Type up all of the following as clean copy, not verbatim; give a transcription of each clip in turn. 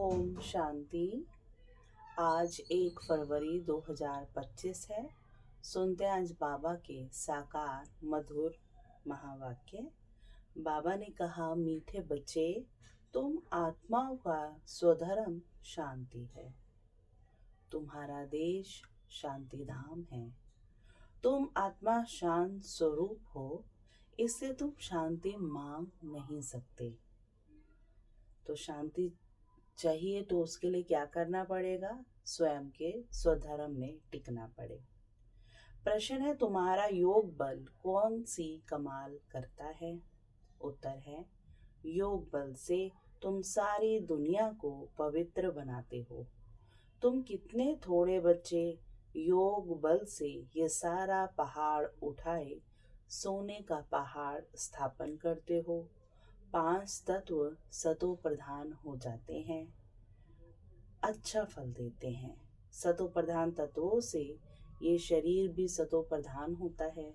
ओम शांति। आज 1 फरवरी 2025 है। सुनते हैं आज बाबा के साकार मधुर महावाक्य। बाबा ने कहा, मीठे बच्चे, तुम आत्माओं का स्वधर्म शांति है। तुम्हारा देश शांति धाम है। तुम आत्मा शांत स्वरूप हो, इससे तुम शांति मांग नहीं सकते। तो शांति चाहिए तो उसके लिए क्या करना पड़ेगा? स्वयं के स्वधर्म में टिकना पड़े। प्रश्न है, तुम्हारा योग बल कौन सी कमाल करता है? उत्तर है, योग बल से तुम सारी दुनिया को पवित्र बनाते हो। तुम कितने थोड़े बच्चे योग बल से ये सारा पहाड़ उठाए सोने का पहाड़ स्थापन करते हो। 5 तत्व सतो प्रधान हो जाते हैं, अच्छा फल देते हैं। सतो प्रधान तत्वों से ये शरीर भी सतो प्रधान होता है।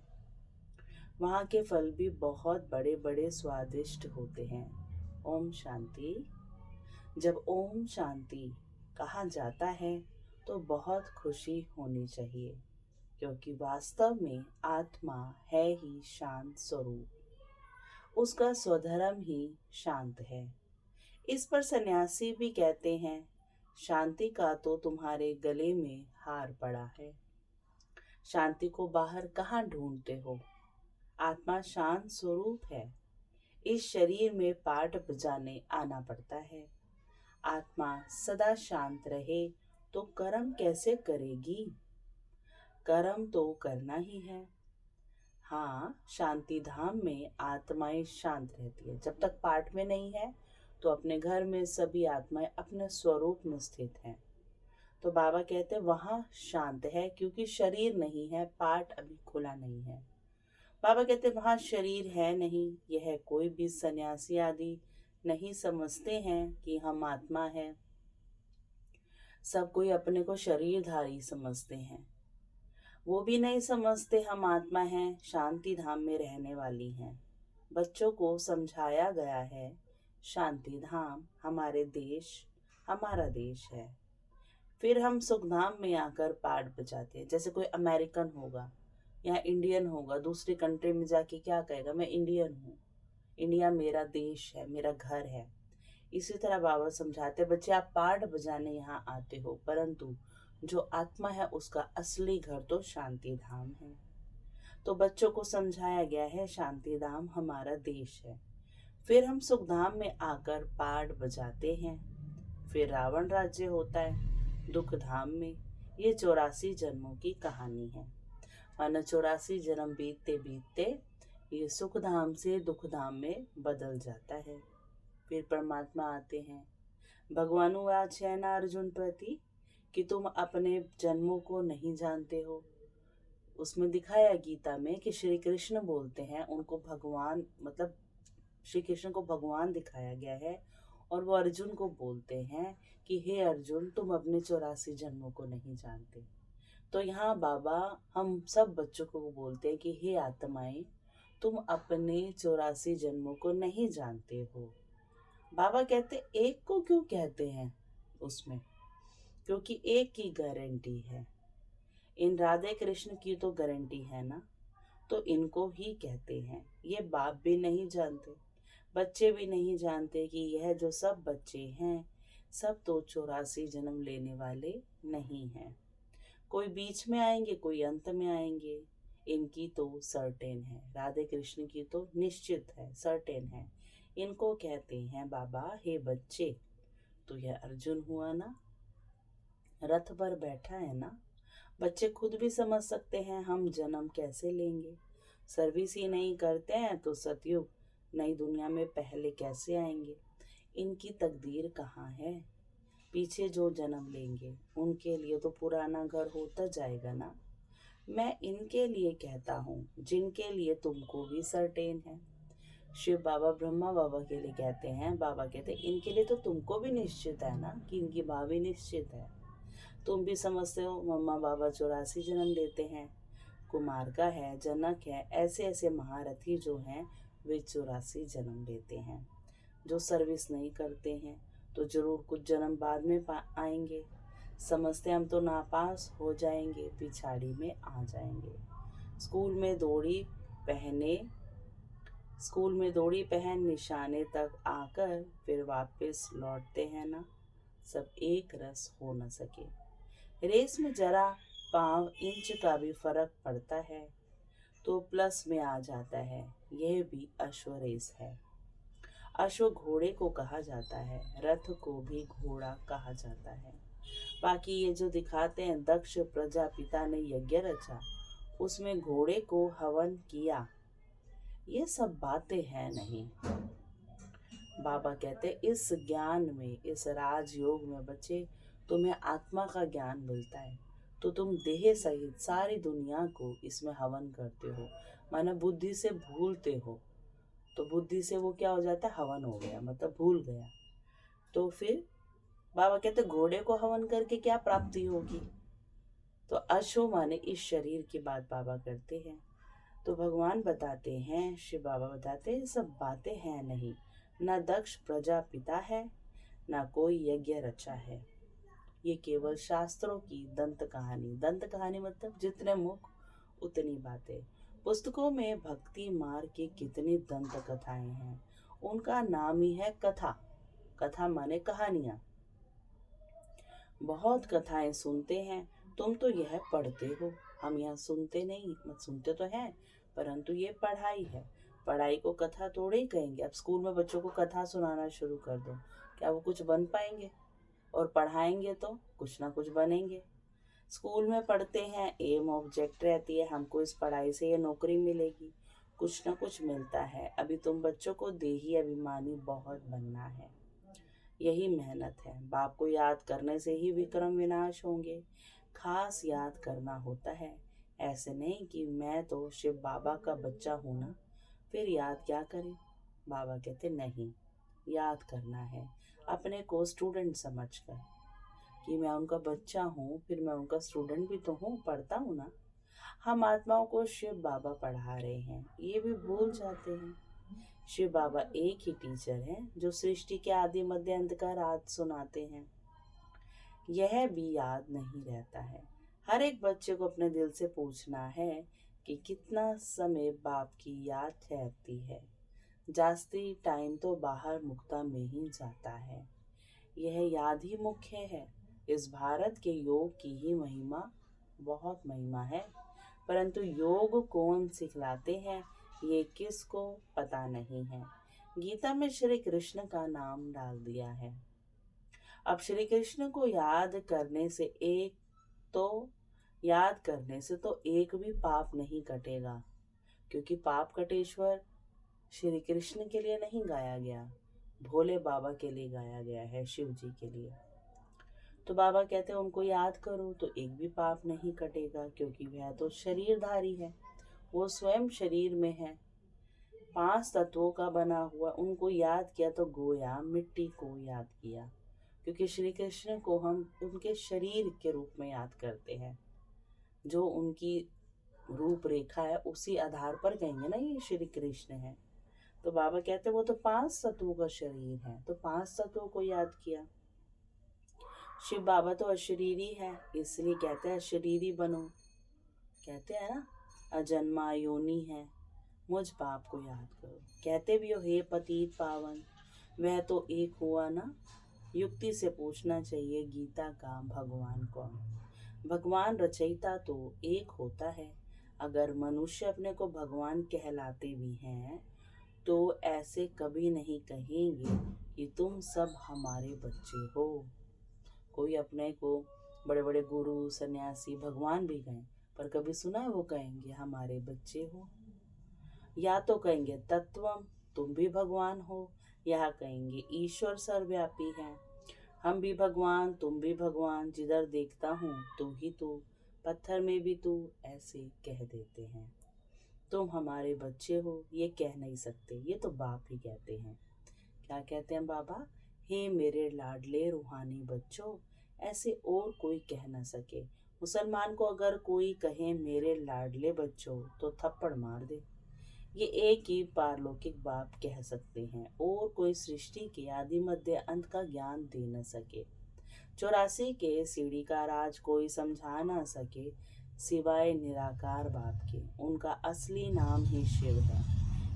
वहाँ के फल भी बहुत बड़े बड़े स्वादिष्ट होते हैं। ओम शांति। जब ओम शांति कहा जाता है तो बहुत खुशी होनी चाहिए, क्योंकि वास्तव में आत्मा है ही शांत स्वरूप। उसका स्वधर्म ही शांत है। इस पर सन्यासी भी कहते हैं, शांति का तो तुम्हारे गले में हार पड़ा है। शांति को बाहर कहाँ ढूंढते हो? आत्मा शांत स्वरूप है। इस शरीर में पाठ बजाने आना पड़ता है। आत्मा सदा शांत रहे तो कर्म कैसे करेगी? कर्म तो करना ही है। हाँ, शांति धाम में आत्माएं शांत रहती है। जब तक पाठ में नहीं है तो अपने घर में सभी आत्माएं अपने स्वरूप में स्थित हैं। तो बाबा कहते हैं वहाँ शांत है, क्योंकि शरीर नहीं है, पाठ अभी खुला नहीं है। बाबा कहते हैं वहाँ शरीर है नहीं। यह कोई भी सन्यासी आदि नहीं समझते हैं कि हम आत्मा है। सब कोई अपने को शरीरधारी समझते हैं। वो भी नहीं समझते हम आत्मा हैं, शांति धाम में रहने वाली हैं। बच्चों को समझाया गया है, शांति धाम हमारा देश है। फिर हम सुखधाम में आकर पाठ बजाते हैं। जैसे कोई अमेरिकन होगा या इंडियन होगा, दूसरी कंट्री में जाके क्या कहेगा? मैं इंडियन हूँ, इंडिया मेरा देश है, मेरा घर है। इसी तरह बाबा समझाते, बच्चे आप पाठ बजाने यहाँ आते हो, परंतु जो आत्मा है उसका असली घर तो शांति धाम है। तो बच्चों को समझाया गया है, शांति धाम हमारा देश है। फिर हम सुखधाम में आकर पाठ बजाते हैं। फिर रावण राज्य होता है दुख धाम में। ये 84 जन्मों की कहानी है। मानो 84 जन्म बीतते बीतते ये सुख धाम से दुख धाम में बदल जाता है। फिर परमात्मा आते हैं। भगवान आज है ना अर्जुन प्रति कि तुम अपने जन्मों को नहीं जानते हो। उसमें दिखाया गीता में कि श्री कृष्ण बोलते हैं, उनको भगवान मतलब श्री कृष्ण को भगवान दिखाया गया है, और वो अर्जुन को बोलते हैं कि हे अर्जुन, तुम अपने 84 जन्मों को नहीं जानते। तो यहाँ बाबा हम सब बच्चों को बोलते हैं कि हे आत्माएं, तुम अपने 84 जन्मों को नहीं जानते हो। बाबा कहते एक को क्यों कहते हैं उसमें? क्योंकि एक की गारंटी है। इन राधे कृष्ण की तो गारंटी है ना, तो इनको ही कहते हैं। ये बाप भी नहीं जानते, बच्चे भी नहीं जानते कि यह जो सब बच्चे हैं सब तो 84 जन्म लेने वाले नहीं हैं। कोई बीच में आएंगे, कोई अंत में आएंगे। इनकी तो सर्टेन है, राधे कृष्ण की तो निश्चित है, सर्टेन है। इनको कहते हैं बाबा, हे बच्चे। तो यह अर्जुन हुआ ना, रथ पर बैठा है ना। बच्चे खुद भी समझ सकते हैं हम जन्म कैसे लेंगे। सर्विस ही नहीं करते हैं तो सतयुग नई दुनिया में पहले कैसे आएंगे? इनकी तकदीर कहाँ है? पीछे जो जन्म लेंगे उनके लिए तो पुराना घर होता जाएगा ना। मैं इनके लिए कहता हूँ जिनके लिए तुमको भी सर्टेन है। शिव बाबा ब्रह्मा बाबा के लिए कहते हैं, बाबा कहते हैं इनके लिए तो तुमको भी निश्चित है ना, कि इनकी भावी निश्चित है। तुम भी समझते हो मम्मा बाबा 84 जन्म देते हैं। कुमार का है, जनक है, ऐसे ऐसे महारथी जो हैं वे 84 जन्म लेते हैं। जो सर्विस नहीं करते हैं तो जरूर कुछ जन्म बाद में आएंगे। समझते हम तो नापास हो जाएंगे, पिछाड़ी में आ जाएंगे। स्कूल में दौड़ी पहने स्कूल में दौड़ी पहन निशाने तक आकर फिर वापस लौटते हैं ना, सब एक रस हो न सके। रेस में जरा पाँव इंच का भी फर्क पड़ता है तो प्लस में आ जाता है, यह भी अश्वरेस है। अश्व घोड़े को कहा जाता है, रथ को भी घोड़ा कहा जाता है। बाकी ये जो दिखाते हैं दक्ष प्रजापिता ने यज्ञ रचा, उसमें घोड़े को हवन किया, ये सब बातें हैं नहीं। बाबा कहते इस ज्ञान में, इस राजयोग में बच्चे तुम्हें आत्मा का ज्ञान मिलता है, तो तुम देह सहित सारी दुनिया को इसमें हवन करते हो, माना बुद्धि से भूलते हो। तो बुद्धि से वो क्या हो जाता है, हवन हो गया, मतलब भूल गया। तो फिर बाबा कहते घोड़े को हवन करके क्या प्राप्ति होगी। तो अश्व माने इस शरीर की बात बाबा करते हैं। तो भगवान बताते हैं, शिव बाबा बताते हैं, सब बातें हैं नहीं, ना दक्ष प्रजापिता है, ना कोई यज्ञ रचा है। ये केवल शास्त्रों की दंत कहानी मतलब जितने मुख उतनी बातें। पुस्तकों में भक्ति मार्ग की कितनी दंत कथाएं हैं, उनका नाम ही है कथा। कथा माने कहानियां। बहुत कथाएं सुनते हैं, तुम तो यह पढ़ते हो, हम यहाँ सुनते नहीं, मत सुनते तो हैं, परंतु ये पढ़ाई है। पढ़ाई को कथा थोड़े ही कहेंगे। अब स्कूल में बच्चों को कथा सुनाना शुरू कर दो, क्या वो कुछ बन पाएंगे? और पढ़ाएंगे तो कुछ ना कुछ बनेंगे। स्कूल में पढ़ते हैं, एम ऑब्जेक्ट रहती है, हमको इस पढ़ाई से ये नौकरी मिलेगी, कुछ ना कुछ मिलता है। अभी तुम बच्चों को देही अभिमानी बहुत बनना है, यही मेहनत है। बाप को याद करने से ही विक्रम विनाश होंगे, खास याद करना होता है। ऐसे नहीं कि मैं तो शिव बाबा का बच्चा हूं ना, फिर याद क्या करें। बाबा कहते नहीं, याद करना है अपने को स्टूडेंट समझकर, कि मैं उनका बच्चा हूँ, फिर मैं उनका स्टूडेंट भी तो हूँ, पढ़ता हूँ ना। हम आत्माओं को शिव बाबा पढ़ा रहे हैं, ये भी भूल जाते हैं। शिव बाबा एक ही टीचर हैं जो सृष्टि के आदि मध्य अंत का राज सुनाते हैं, यह भी याद नहीं रहता है। हर एक बच्चे को अपने दिल से पूछना है कि कितना समय बाप की याद ठहरती है। जास्ती टाइम तो बाहर मुक्ता में ही जाता है, यह याद ही मुख्य है। इस भारत के योग की ही महिमा, बहुत महिमा है, परंतु योग कौन सिखलाते हैं ये किसको पता नहीं है। गीता में श्री कृष्ण का नाम डाल दिया है। अब श्री कृष्ण को याद करने से तो एक भी पाप नहीं कटेगा, क्योंकि पाप कटेश्वर श्री कृष्ण के लिए नहीं गाया गया, भोले बाबा के लिए गाया गया है, शिव जी के लिए। तो बाबा कहते हैं उनको याद करो तो एक भी पाप नहीं कटेगा, क्योंकि वह तो शरीरधारी है, वो स्वयं शरीर में है, 5 तत्वों का बना हुआ। उनको याद किया तो गोया मिट्टी को याद किया, क्योंकि श्री कृष्ण को हम उनके शरीर के रूप में याद करते हैं। जो उनकी रूपरेखा है उसी आधार पर कहेंगे ना ये श्री कृष्ण है। तो बाबा कहते हैं वो तो 5 तत्वों का शरीर है, तो 5 तत्वों को याद किया। शिव बाबा तो अशरीरी है, इसलिए कहते हैं अशरीरी बनो। कहते हैं ना अजन्मा योनि है, मुझ बाप को याद करो। कहते भी हो हे पतित पावन, वह तो एक हुआ ना। युक्ति से पूछना चाहिए गीता का भगवान कौन। भगवान रचयिता तो एक होता है। अगर मनुष्य अपने को भगवान कहलाते भी हैं तो ऐसे कभी नहीं कहेंगे कि तुम सब हमारे बच्चे हो। कोई अपने को बड़े बड़े गुरु सन्यासी भगवान भी कहें, पर कभी सुना है वो कहेंगे हमारे बच्चे हो? या तो कहेंगे तत्वम, तुम भी भगवान हो, या कहेंगे ईश्वर सर्वव्यापी है, हम भी भगवान तुम भी भगवान, जिधर देखता हूँ तू ही तू, पत्थर में भी तू, ऐसे कह देते हैं। तुम हमारे बच्चे हो ये कह नहीं सकते, ये तो बाप ही कहते हैं। क्या कहते हैं बाबा? हे मेरे लाडले रूहानी बच्चों, ऐसे और कोई कह न सके। मुसलमान को अगर कोई कहे मेरे लाडले बच्चों तो थप्पड़ मार दे। ये एक ही पारलौकिक बाप कह सकते हैं, और कोई सृष्टि के आदि मध्य अंत का ज्ञान दे न सके। 84 के सीढ़ी का राज कोई समझा ना सके, सिवाय निराकार बाप के। उनका असली नाम ही शिव है।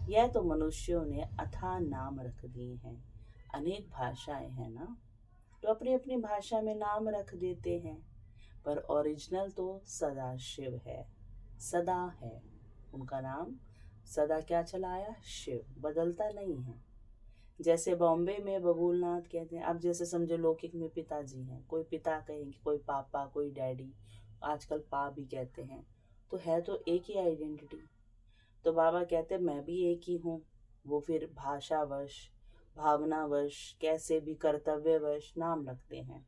यह तो मनुष्यों ने अथाह नाम रख दिए हैं। अनेक भाषाएं हैं ना, तो अपनी अपनी भाषा में नाम रख देते हैं, पर ओरिजिनल तो सदा शिव है, सदा है। उनका नाम सदा क्या चलाया? शिव, बदलता नहीं है। जैसे बॉम्बे में बबूलनाथ कहते हैं, अब जैसे समझो लौकिक में पिताजी हैं, कोई पिता कहेंगे, कोई पापा, कोई डैडी, आजकल पा भी कहते हैं, तो है तो एक ही आइडेंटिटी। तो बाबा कहते हैं मैं भी एक ही हूँ। वो फिर भाषावश, भावनावश, कैसे भी कर्तव्यवश नाम रखते हैं।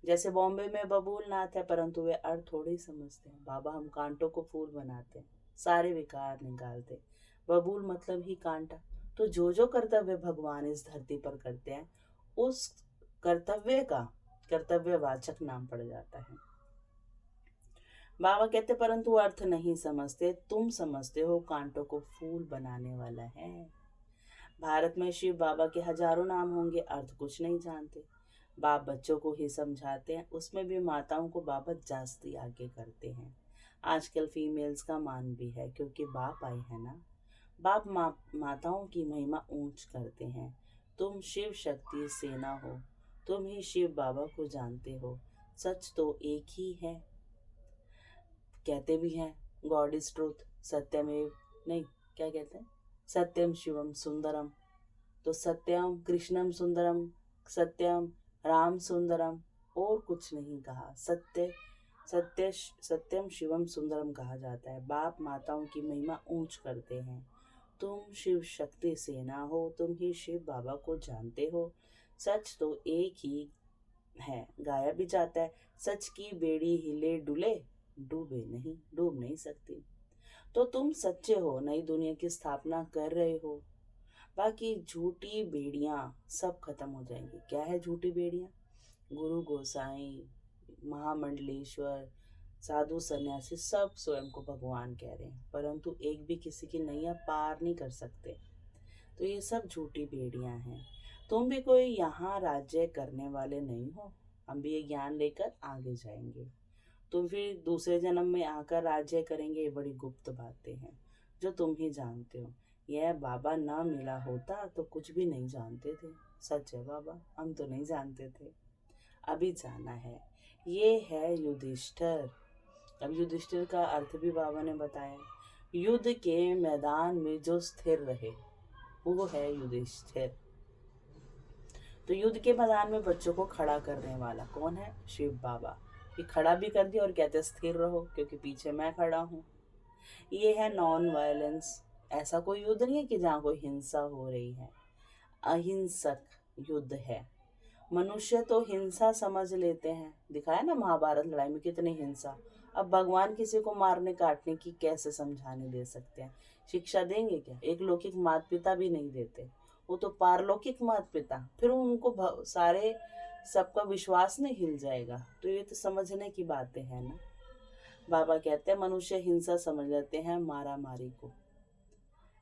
जैसे बॉम्बे में बबूलनाथ है, परंतु वे अर्थ थोड़े ही समझते हैं। बाबा हम कांटों को फूल बनाते हैं, सारे विकार निकालते। बबूल मतलब ही कांटा। तो जो जो कर्तव्य भगवान इस धरती पर करते हैं, उस कर्तव्य का कर्तव्यवाचक नाम पड़ जाता है। बाबा कहते परंतु अर्थ नहीं समझते, तुम समझते हो कांटों को फूल बनाने वाला है। भारत में शिव बाबा के हजारों नाम होंगे, अर्थ कुछ नहीं जानते। बाप बच्चों को ही समझाते हैं, उसमें भी माताओं को बाबा जास्ती आगे करते हैं। आजकल फीमेल्स का मान भी है, क्योंकि बाप आए हैं ना। बाप माताओं की महिमा ऊंच करते हैं। तुम शिव शक्ति सेना हो, तुम ही शिव बाबा को जानते हो। सच तो एक ही है, कहते भी हैं गॉड इज ट्रूथ, सत्यमेव, नहीं क्या कहते हैं, सत्यम शिवम सुंदरम। तो सत्यम कृष्णम सुंदरम, सत्यम राम सुंदरम, और कुछ नहीं कहा। सत्यम शिवम सुंदरम कहा जाता है। बाप माताओं की महिमा ऊंच करते हैं। तुम शिव शक्ति सेना हो, तुम ही शिव बाबा को जानते हो। सच तो एक ही है, गाया भी जाता है, सच की बेड़ी हिले डुले, डूब नहीं सकती। तो तुम सच्चे हो, नई दुनिया की स्थापना कर रहे हो। बाकी झूठी बेड़ियां सब खत्म हो जाएंगी। क्या है झूठी बेड़ियां? गुरु गोसाई, महामंडलेश्वर, साधु सन्यासी सब स्वयं को भगवान कह रहे हैं, परंतु एक भी किसी की नैया पार नहीं कर सकते। तो ये सब झूठी बेड़ियां हैं। तुम भी कोई यहाँ राज्य करने वाले नहीं हो। हम भी ये ज्ञान लेकर आगे जाएंगे। तुम फिर दूसरे जन्म में आकर राज्य करेंगे, ये बड़ी गुप्त बातें हैं जो तुम ही जानते हो। यह बाबा ना मिला होता तो कुछ भी नहीं जानते थे। सच है बाबा, हम तो नहीं जानते थे, अभी जाना है। ये है युधिष्ठिर। अब युधिष्ठिर का अर्थ भी बाबा ने बताया। युद्ध के मैदान में जो स्थिर रहे, वो है युधिष्ठिर। तो युद्ध के मैदान में बच्चों को खड़ा करने वाला कौन है? शिव बाबा। ये खड़ा भी कर दिया और कहते स्थिर रहो, क्योंकि पीछे मैं खड़ा हूँ। ये है नॉन वायलेंस। ऐसा कोई युद्ध नहीं है कि जहाँ कोई हिंसा हो रही है। अहिंसक युद्ध है। मनुष्य तो हिंसा समझ लेते हैं, दिखाया ना महाभारत लड़ाई में कितनी हिंसा। अब भगवान किसी को मारने काटने की कैसे समझाने दे सकते हैं? शिक्षा देंगे क्या? एक लौकिक माता पिता भी नहीं देते, वो तो पारलौकिक माता पिता। फिर उनको सारे सबका विश्वास नहीं हिल जाएगा? तो ये तो समझने की बातें हैं ना। बाबा कहते हैं मनुष्य हिंसा समझ लेते हैं, मारा मारी को।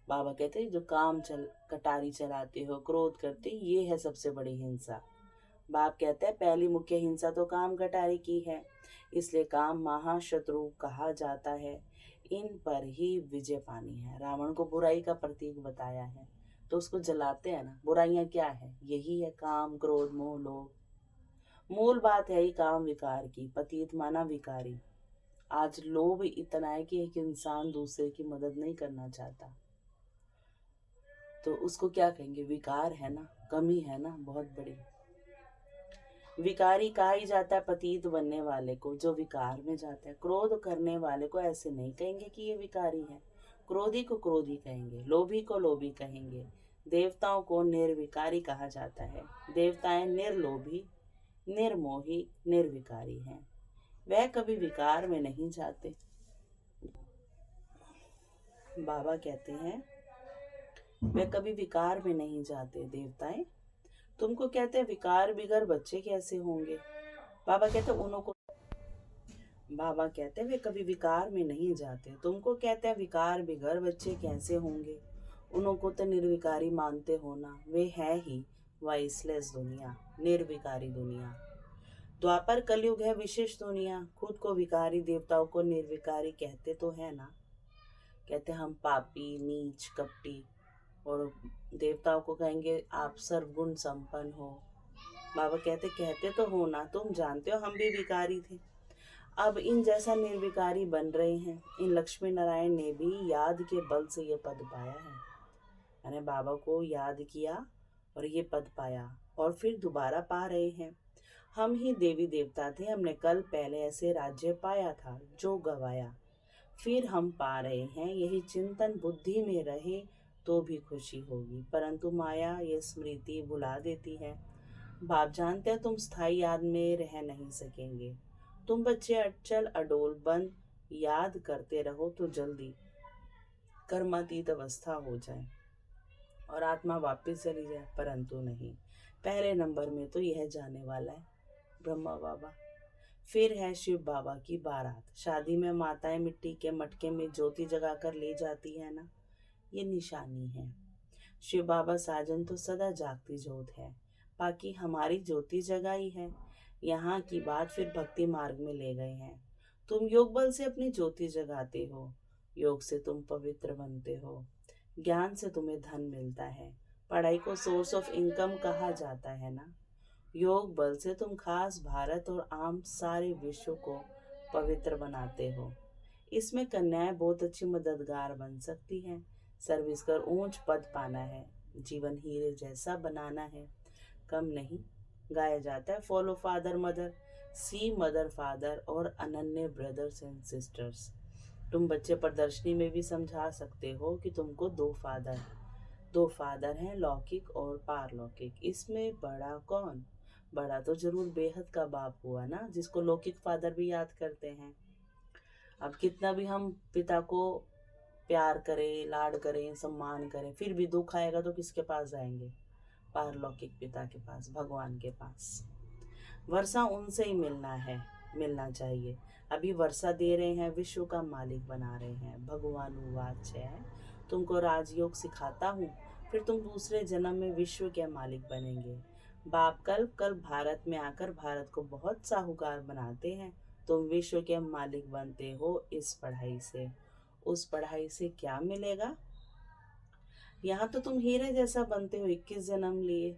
बाबा कहते हैं जो कटारी चलाते हो, क्रोध करते, ये है सबसे बड़ी हिंसा। बाप कहते हैं पहली मुख्य हिंसा तो काम कटारी की है, इसलिए काम महाशत्रु कहा जाता है। इन पर ही विजय पानी है। रावण को बुराई का प्रतीक बताया है, तो उसको जलाते हैं ना। बुराइयां क्या है? यही है काम, क्रोध, मोह, लोभ। मूल बात है ही काम विकार की, पतित माना विकारी। आज लोभ इतना है कि एक इंसान दूसरे की मदद नहीं करना चाहता, तो उसको क्या कहेंगे? विकार है ना, कमी है ना बहुत बड़ी। विकारी कहा ही जाता है पतित बनने वाले को, जो विकार में जाता है। क्रोध करने वाले को ऐसे नहीं कहेंगे कि ये विकारी है, क्रोधी को क्रोधी कहेंगे, लोभी को लोभी कहेंगे। देवताओं को निर्विकारी कहा जाता है। देवताएं निर्लोभी, निर्मोही, निर्विकारी हैं। वह कभी विकार में नहीं जाते। बाबा कहते हैं वे कभी विकार में नहीं जाते। देवताएं तुमको कहते हैं विकार बिगर बच्चे कैसे होंगे? बाबा कहते हैं बाबा कहते वे कभी विकार में नहीं जाते। तुमको कहते हैं विकार बिगर बच्चे कैसे होंगे। उनको तो निर्विकारी मानते हो ना। वे है ही वाइसलेस दुनिया, निर्विकारी दुनिया। द्वापर कलयुग है विशेष दुनिया। खुद को विकारी देवताओं को निर्विकारी कहते तो है ना। कहते हम पापी, नीच, कपटी, और देवताओं को कहेंगे आप सर्वगुण संपन्न हो। बाबा कहते कहते तो हो ना, तुम जानते हो हम भी विकारी थे। अब इन जैसा निर्विकारी बन रहे हैं। इन लक्ष्मी नारायण ने भी याद के बल से ये पद पाया है। मैंने बाबा को याद किया और ये पद पाया, और फिर दोबारा पा रहे हैं। हम ही देवी देवता थे, हमने कल पहले ऐसे राज्य पाया था जो गवाया। फिर हम पा रहे हैं। यही चिंतन बुद्धि में रहे तो भी खुशी होगी, परंतु माया ये स्मृति भुला देती है। बाप जानते हैं तुम स्थायी याद में रह नहीं सकेंगे। तुम बच्चे अचल अडोल बन याद करते रहो तो जल्दी कर्मातीत अवस्था हो जाए और आत्मा वापस चली जाए, परंतु नहीं। पहले नंबर में तो यह जाने वाला है ब्रह्मा बाबा। फिर है शिव बाबा की बारात। शादी में माताएं मिट्टी के मटके में ज्योति जगाकर ले जाती है ना, ये निशानी है। शिव बाबा साजन तो सदा जागती ज्योत है, बाकी हमारी ज्योति जगाई है। यहाँ की बात फिर भक्ति मार्ग में ले गए हैं। तुम योग बल से अपनी ज्योति जगाते हो, योग से तुम पवित्र बनते हो, ज्ञान से तुम्हें धन मिलता है। पढ़ाई को सोर्स ऑफ इनकम कहा जाता है ना। योग बल से तुम खास भारत और आम सारे विश्व को पवित्र बनाते हो। इसमें कन्याएं बहुत अच्छी मददगार बन सकती हैं। सर्विस कर ऊंच पद पाना है, जीवन हीरे जैसा बनाना है, कम नहीं। गाया जाता है फॉलो फादर मदर, सी मदर फादर और अनन्य ब्रदर्स एंड सिस्टर्स। तुम बच्चे प्रदर्शनी में भी समझा सकते हो कि तुमको दो फादर हैं, लौकिक और पारलौकिक। इसमें बड़ा कौन? बड़ा तो जरूर बेहद का बाप हुआ ना, जिसको लौकिक फादर भी याद करते हैं। अब कितना भी हम पिता को प्यार करें, लाड करें, सम्मान करें, फिर भी दुख आएगा तो किसके पास जाएंगे? पारलौकिक पिता के पास, भगवान के पास। वर्षा उनसे ही मिलना चाहिए। अभी वर्षा दे रहे हैं, विश्व का मालिक बना रहे हैं। भगवान वाच है, तुमको राजयोग सिखाता हूँ, फिर तुम दूसरे जन्म में विश्व के मालिक बनेंगे। बाप कल भारत में आकर भारत को बहुत साहूकार बनाते हैं। तुम विश्व के मालिक बनते हो इस पढ़ाई से। उस पढ़ाई से क्या मिलेगा? यहाँ तो तुम हीरे जैसा बनते हो 21 जन्म लिए।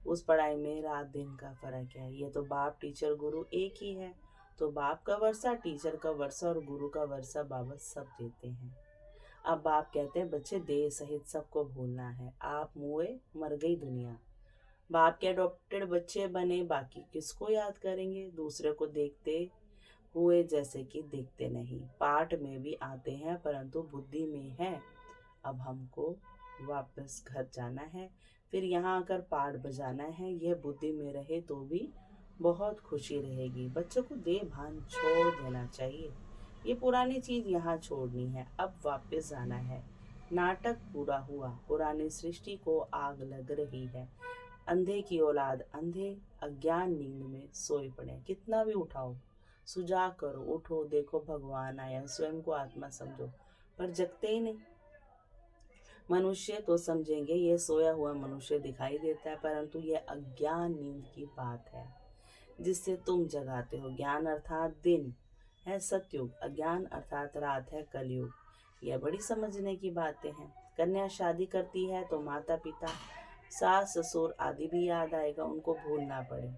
उस पढ़ाई में रात दिन का फर्क है। ये तो बाप टीचर गुरु एक ही है। तो बाप का वर्षा, टीचर का वर्षा और गुरु का वर्षा बाबा सब देते हैं। अब बाप कहते हैं बच्चे देह सहित सबको भूलना है। आप मुए, मर गई दुनिया। बाप के अडॉप्टेड बच्चे बने, बाकी किसको याद करेंगे? दूसरे को देखते हुए जैसे कि दिखते नहीं। पाठ में भी आते हैं परंतु बुद्धि में है। अब हमको वापस घर जाना है, फिर यहाँ आकर पाठ बजाना है। यह बुद्धि में रहे तो भी बहुत खुशी रहेगी। बच्चों को देह भान छोड़ देना चाहिए। ये पुरानी चीज यहाँ छोड़नी है, अब वापस जाना है। नाटक पूरा हुआ, पुरानी सृष्टि को आग लग रही है। अंधे की औलाद अंधे अज्ञान नींद में सोए पड़े। कितना भी उठाओ, सुजा करो, उठो, देखो भगवान आया, स्वयं को आत्मा समझो, पर जगते ही नहीं। मनुष्य तो समझेंगे ये सोया हुआ मनुष्य दिखाई देता है, परंतु यह अज्ञान नींद की बात है जिससे तुम जगाते हो। ज्ञान अर्थात दिन है सतयुग, अज्ञान अर्थात रात है कलयुग। यह बड़ी समझने की बातें हैं। कन्या शादी करती है तो माता पिता, सास ससुर आदि भी याद आएगा, उनको भूलना पड़े।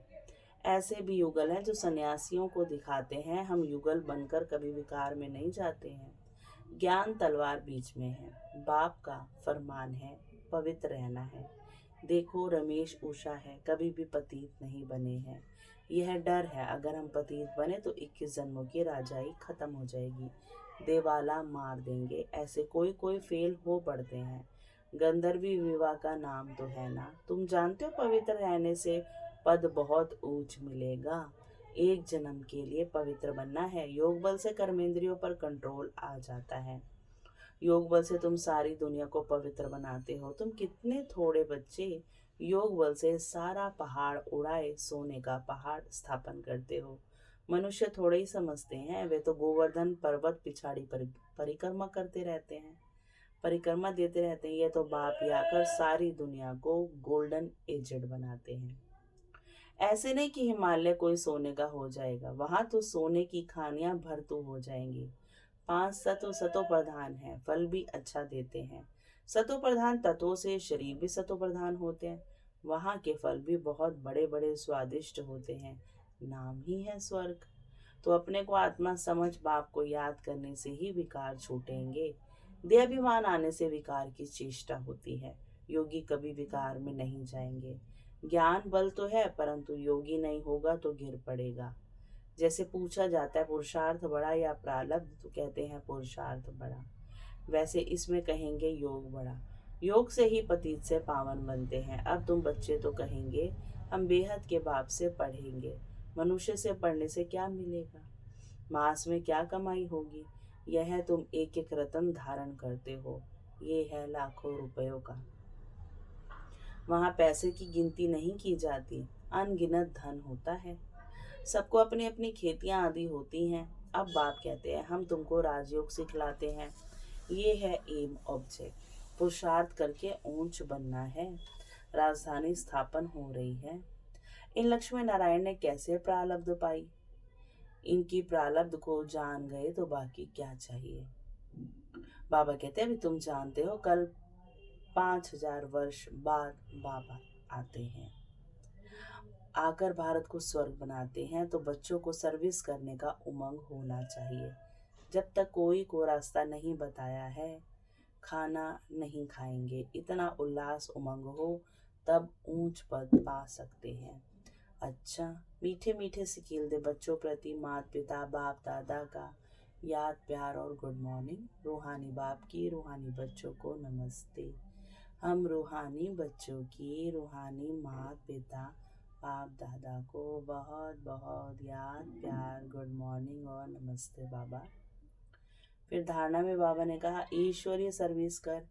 ऐसे भी युगल हैं जो सन्यासियों को दिखाते हैं। हम युगल बनकर कभी विकार में नहीं जाते हैं। ज्ञान तलवार बीच में है। बाप का फरमान है पवित्र रहना है। देखो रमेश उषा है, कभी भी पतित नहीं बने हैं। यह डर है अगर हम पतित बने तो 21 जन्मों की राजाई खत्म हो जाएगी, देवाला मार देंगे। ऐसे कोई कोई फेल हो पड़ते हैं। गंधर्वी विवाह का नाम तो है ना। तुम जानते हो पवित्र रहने से पद बहुत ऊंच मिलेगा। एक जन्म के लिए पवित्र बनना है। योग बल से कर्मेंद्रियों पर कंट्रोल आ जाता है। योग बल से तुम सारी दुनिया को पवित्र बनाते हो। तुम कितने थोड़े बच्चे योग बल से सारा पहाड़ उड़ाए सोने का पहाड़ स्थापन करते हो। मनुष्य थोड़े ही समझते हैं, वे तो गोवर्धन पर्वत पिछाड़ी परिक्रमा करते रहते हैं, परिक्रमा देते रहते हैं। ये तो बाप ही आकर सारी दुनिया को गोल्डन एजेड बनाते हैं। ऐसे नहीं कि हिमालय कोई सोने का हो जाएगा, वहां तो सोने की खानियां भरतू हो जाएंगी। 5 तत्व सतो प्रधान है, फल भी अच्छा देते हैं। सतो प्रधान तत्वों से शरीर भी सतो प्रधान होते हैं। वहां के फल भी बहुत बड़े बड़े स्वादिष्ट होते हैं, नाम ही है स्वर्ग। तो अपने को आत्मा समझ बाप को याद करने से ही विकार छूटेंगे। देहाभिमान आने से विकार की चेष्टा होती है। योगी कभी विकार में नहीं जाएंगे। ज्ञान बल तो है, परंतु योगी नहीं होगा तो गिर पड़ेगा। जैसे पूछा जाता है पुरुषार्थ बड़ा या प्रारब्ध, तो कहते हैं पुरुषार्थ बड़ा। वैसे इसमें कहेंगे योग बड़ा। योग से ही पतित से पावन बनते हैं। अब तुम बच्चे तो कहेंगे हम बेहद के बाप से पढ़ेंगे। मनुष्य से पढ़ने से क्या मिलेगा? मास में क्या कमाई होगी? यह है तुम एक एक रत्न धारण करते हो, ये है लाखों रुपयों का। वहाँ पैसे की गिनती नहीं की जाती, अनगिनत धन होता है। सबको अपनी अपनी खेतियां आदि होती हैं। अब बाप कहते हैं हम तुमको राजयोग सिखलाते हैं। ये है एम ऑब्जेक्ट। पुरुषार्थ करके ऊंच बनना है। राजधानी स्थापन हो रही है। इन लक्ष्मी नारायण ने कैसे प्रारब्ध पाई? इनकी प्रारब्ध को जान गए तो बाकी क्या चाहिए। बाबा कहते हैं अभी तुम जानते हो, कल 5000 वर्ष बाद बाबा आते हैं, आकर भारत को स्वर्ग बनाते हैं। तो बच्चों को सर्विस करने का उमंग होना चाहिए। जब तक कोई को रास्ता नहीं बताया है, खाना नहीं खाएंगे। इतना उल्लास उमंग हो तब ऊंच पद पा सकते हैं। अच्छा, मीठे मीठे सिकील दे बच्चों प्रति माता पिता बाप दादा का याद प्यार और गुड मॉर्निंग। रूहानी बाप की रूहानी बच्चों को नमस्ते। हम रूहानी बच्चों की रूहानी माता पिता बाप दादा को बहुत बहुत याद प्यार गुड मॉर्निंग और नमस्ते बाबा। फिर धारणा में बाबा ने कहा ईश्वरीय सर्विस कर।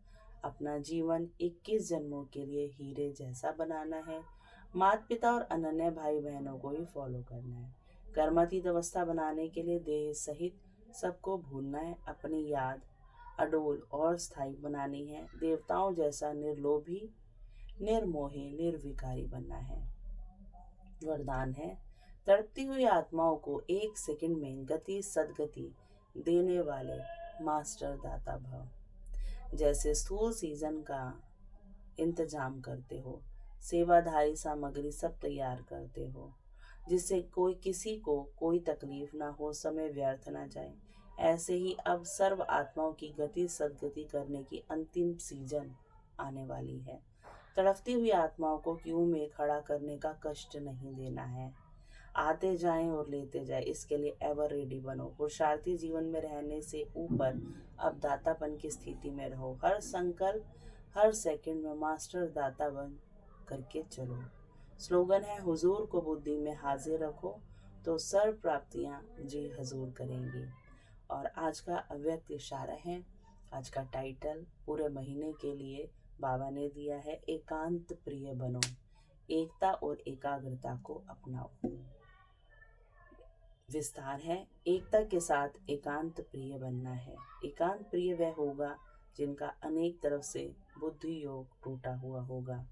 अपना जीवन 21 जन्मों के लिए हीरे जैसा बनाना है। माता पिता और अनन्य भाई बहनों को ही फॉलो करना है। कर्मातीत अवस्था बनाने के लिए देह सहित सबको भूलना है। अपनी याद अडोल और स्थायी बनानी है। देवताओं जैसा निर्लोभी निर्मोही निर्विकारी बनना है। वरदान है तड़पती हुई आत्माओं को 1 सेकंड में गति सदगति देने वाले मास्टर दाता भव। जैसे स्थूल सीजन का इंतजाम करते हो, सेवाधारी सामग्री सब तैयार करते हो, जिससे कोई किसी को कोई तकलीफ ना हो, समय व्यर्थ ना जाए। ऐसे ही अब सर्व आत्माओं की गति सदगति करने की अंतिम सीजन आने वाली है। तड़पती हुई आत्माओं को क्यों में खड़ा करने का कष्ट नहीं देना है। आते जाएं और लेते जाएं, इसके लिए एवर रेडी बनो। पुरुषार्थी जीवन में रहने से ऊपर अब दातापन की स्थिति में रहो। हर संकल्प हर सेकंड में मास्टर दाता बन करके चलो। स्लोगन है हुजूर को बुद्धि में हाजिर रखो तो सर्व प्राप्तियां जी हजूर करेंगी। और आज का अव्यक्त इशारा है, आज का टाइटल पूरे महीने के लिए बाबा ने दिया है एकांत प्रिय बनो। एकता और एकाग्रता को अपनाओ। विस्तार है एकता के साथ एकांत प्रिय बनना है। एकांत प्रिय वह होगा जिनका अनेक तरफ से बुद्धि योग टूटा हुआ होगा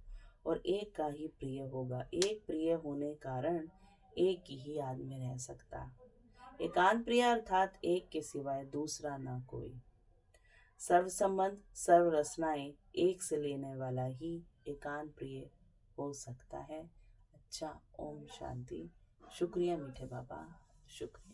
और एक का ही प्रिय होगा। एक प्रिय होने कारण एक की ही याद में रह सकता। एकांत प्रिय अर्थात एक के सिवाय दूसरा ना कोई। सर्व संबंध सर्व रचनाएं एक से लेने वाला ही एकांत प्रिय हो सकता है। अच्छा, ओम शांति। शुक्रिया मीठे बाबा, शुक्रिया।